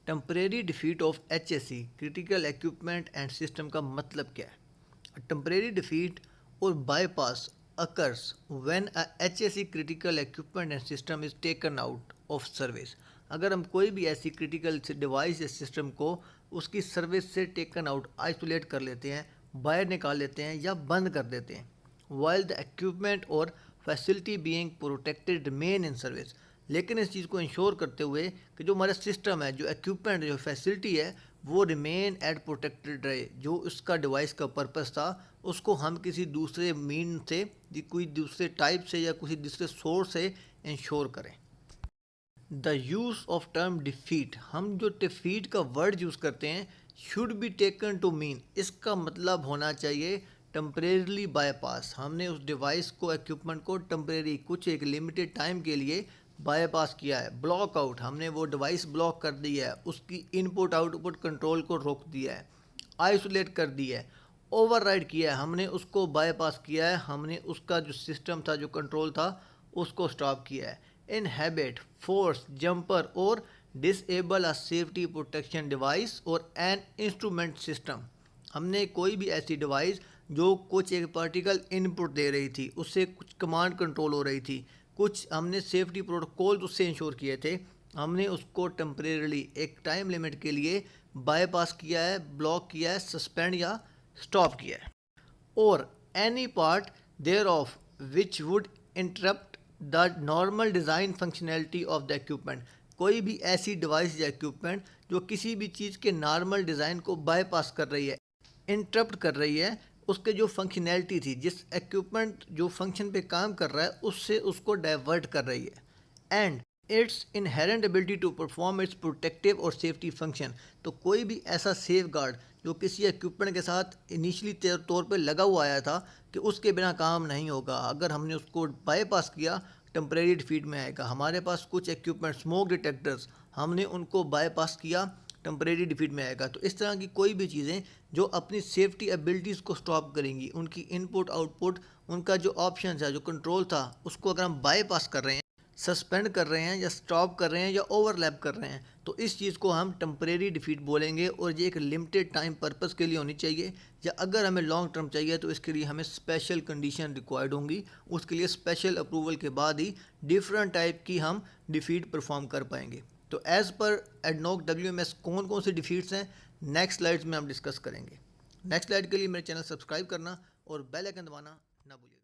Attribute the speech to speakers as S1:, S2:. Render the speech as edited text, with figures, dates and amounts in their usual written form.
S1: Temporary defeat of HSE critical equipment and system का मतलब क्या है? टेम्परेरी डिफीट और bypass occurs when a HSE critical equipment and system is taken out of service। अगर हम कोई भी ऐसी क्रिटिकल डिवाइस या सिस्टम को उसकी सर्विस से टेकन आउट आइसोलेट कर लेते हैं, बाहर निकाल लेते हैं या बंद कर देते हैं, while the equipment और facility being protected remain in service. लेकिन इस चीज़ को इंश्योर करते हुए कि जो हमारा सिस्टम है, जो इक्विपमेंट, जो फैसिलिटी है, वो रिमेन एट प्रोटेक्टेड रहे। जो उसका डिवाइस का पर्पस था उसको हम किसी दूसरे मीन से, कोई दूसरे टाइप से या किसी दूसरे सोर्स से इंश्योर करें। The use of term defeat, हम जो डिफीट का वर्ड यूज़ करते हैं, should be taken to mean, इसका मतलब होना चाहिए टेम्परेरीली बाईपास। हमने उस डिवाइस को, इक्विपमेंट को टेम्परेरी, कुछ एक लिमिटेड टाइम के लिए बाईपास किया है। ब्लॉक आउट, हमने वो डिवाइस ब्लॉक कर दी है, उसकी इनपुट आउटपुट कंट्रोल को रोक दिया है, आइसोलेट कर दिया है, ओवरराइड किया है, हमने उसको बाईपास किया है, हमने उसका जो सिस्टम था, जो कंट्रोल था, उसको स्टॉप किया है। इनहेबिट, फोर्स, जंपर और डिसेबल अ सेफ्टी प्रोटेक्शन डिवाइस और एन इंस्ट्रूमेंट सिस्टम। हमने कोई भी ऐसी डिवाइस जो कुछ एक पार्टिकल इनपुट दे रही थी, उससे कुछ कमांड कंट्रोल हो रही थी, कुछ हमने सेफ्टी प्रोटोकॉल उससे इंश्योर किए थे, हमने उसको टेम्परेरीली एक टाइम लिमिट के लिए बाईपास किया है, ब्लॉक किया है, सस्पेंड या स्टॉप किया है। और any part thereof which would interrupt the normal design functionality of the equipment, कोई भी ऐसी डिवाइस या इक्विपमेंट जो किसी भी चीज़ के नॉर्मल डिज़ाइन को बाईपास कर रही है, इंटरप्ट कर रही है, उसके जो फंक्शनैलिटी थी, जिस इक्विपमेंट जो फंक्शन पे काम कर रहा है, उससे उसको डाइवर्ट कर रही है। And its inherent ability to perform its protective और सेफ्टी फंक्शन, तो कोई भी ऐसा सेफ गार्ड जो किसी इक्विपमेंट के साथ इनिशियली तौर पे लगा हुआ आया था कि उसके बिना काम नहीं होगा, अगर हमने उसको बाईपास किया, टेम्परेरी डिफीट में आएगा। हमारे पास कुछ इक्विपमेंट, स्मोक डिटेक्टर्स, हमने उनको बाईपास किया, टेम्परेरी डिफीट में आएगा। तो इस तरह की कोई भी चीज़ें जो अपनी सेफ्टी एबिलिटीज़ को स्टॉप करेंगी, उनकी इनपुट आउटपुट, उनका जो ऑप्शन था, जो कंट्रोल था, उसको अगर हम बाईपास कर रहे हैं, सस्पेंड कर रहे हैं या स्टॉप कर रहे हैं या ओवरलैप कर रहे हैं, तो इस चीज़ को हम टेम्परेरी डिफीट बोलेंगे। और ये एक लिमिटेड टाइम पर्पस के लिए होनी चाहिए, या अगर हमें लॉन्ग टर्म चाहिए तो इसके लिए हमें स्पेशल कंडीशन रिक्वायर्ड होंगी, उसके लिए स्पेशल अप्रूवल के बाद ही डिफरेंट टाइप की हम डिफीट परफॉर्म कर पाएंगे। तो एज़ पर एडनॉक WMS कौन कौन से डिफीट्स हैं, नेक्स्ट स्लाइड्स में हम डिस्कस करेंगे। नेक्स्ट स्लाइड के लिए मेरे चैनल सब्सक्राइब करना और बेल आइकन दबाना ना भूलिए।